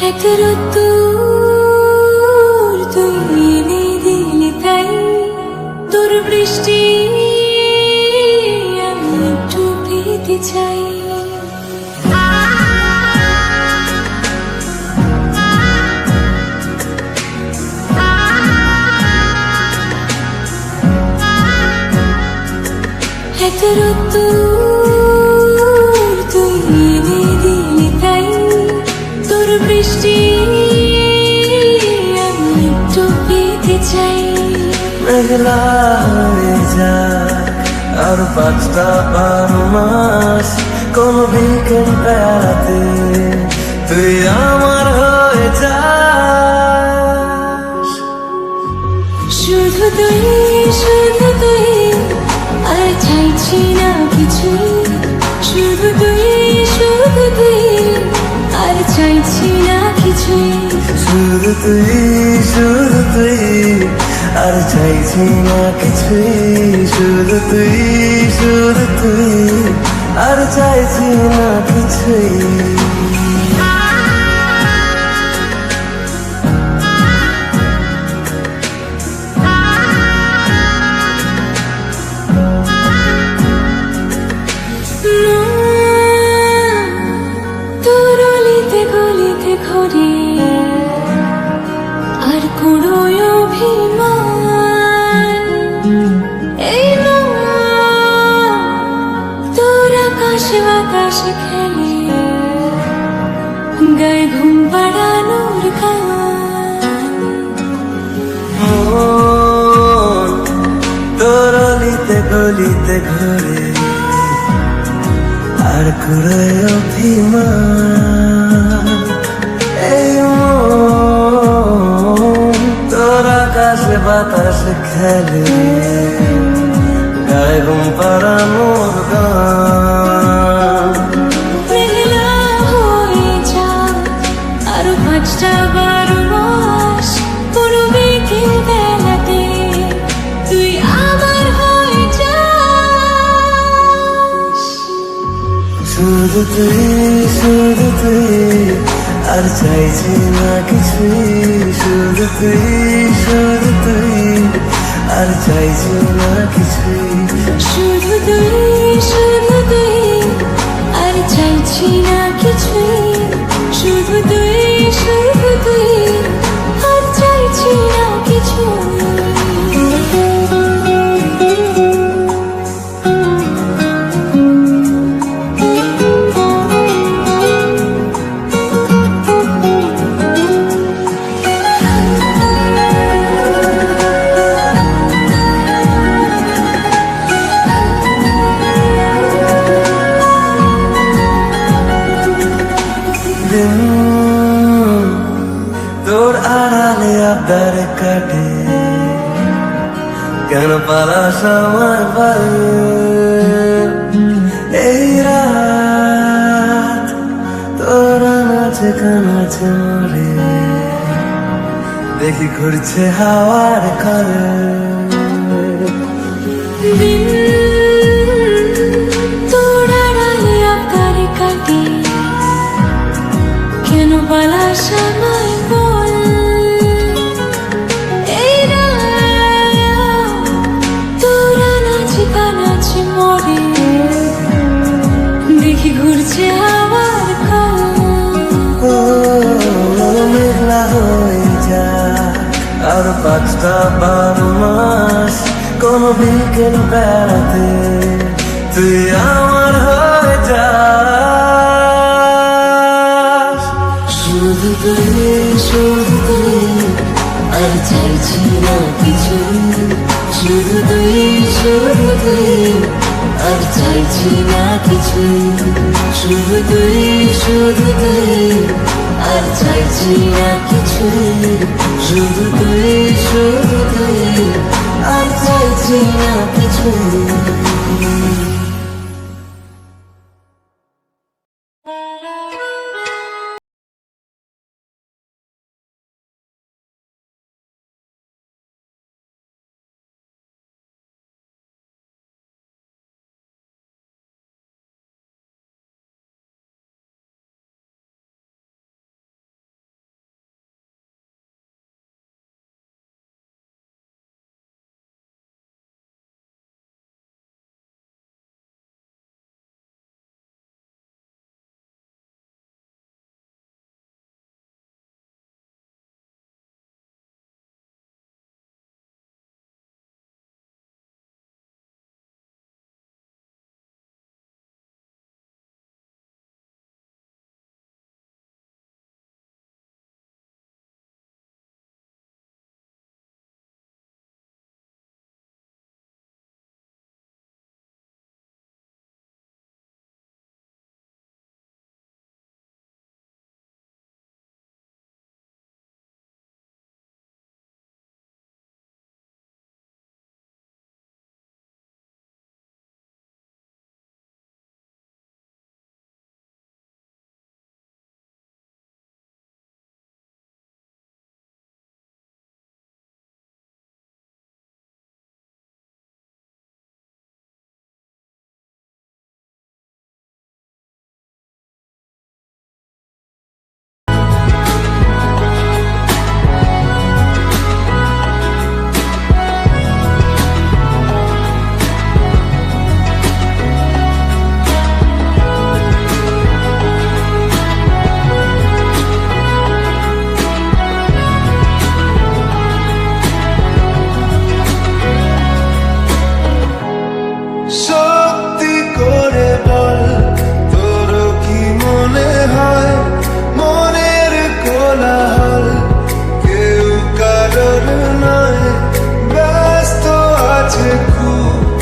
এক রোদ্দুর তুই এনে দিলি তাই তোর বৃষ্টি আমি একটু পেতে চাই। এক রোদ্দুর তুই এনে দিলি তাই তোর বৃষ্টি আমি একটু পেতে চাই। মেঘলা হয়ে যাক আর 5-12 মাস, কোন বিকেল বেড়াতে তুই আমার হয়ে যাস। শুধু তুই আর চাইছি না কিছুই, শুধু তুই আর চাইছি না কিছুই, শুধু তুই আর চাইছি না কিছুই, শুধু তুই আর চাইছি না কিছুই। তোর অলিতে গলিতে ঘুরে আর কোনো অভিমান, এই তোর আকাশে বাতাসে খেলে গায়ে ঘুম পাড়ানোর গান। তোর অলিতে গলিতে ঘুরে আর কুড়ায় অভিমান, এই তোর আকাশে বাতাসে খেলে গায়ে ঘুম পাড়ানোর গান। মেঘলা হয়ে যাক আরো 5-12 মাস, পুরো বিকেল বেলাতে তুই আমার হয়ে যাস। শুধু তুই আর চাইছি না কিছুই, শুধু তুই আর চাইছি না কিছুই, শুধু তুই আর চাইছি না কিছুই, শুধু তুই আর চাইছি না কিছুই। তোর আড়ালে আবদার কাটে কেন পালাস আমার বাড়ি, এই রাত তোর নাচে কানাচে মরে দেখি ঘুরছে হাওয়ার ঘরে। তোর আড়ালে আবদার কাটে কেন পালাস আমায় বল, এই রাত তোর নাচে কানাচে মরে দেখি ঘুরছে হাওয়ার মেঘলা হয়ে যাক আর 5-12 মাস, কোন বিকেল বেড়াতে তুই আমার হয়ে যাস। শুধু তুই আর চাইছি না কিছুই, শুধু তুই আর চাইছি না কিছুই, শুধু তুই আর চাইছি না কিছুই, শুধু তুই আর চাইছি না কিছুই।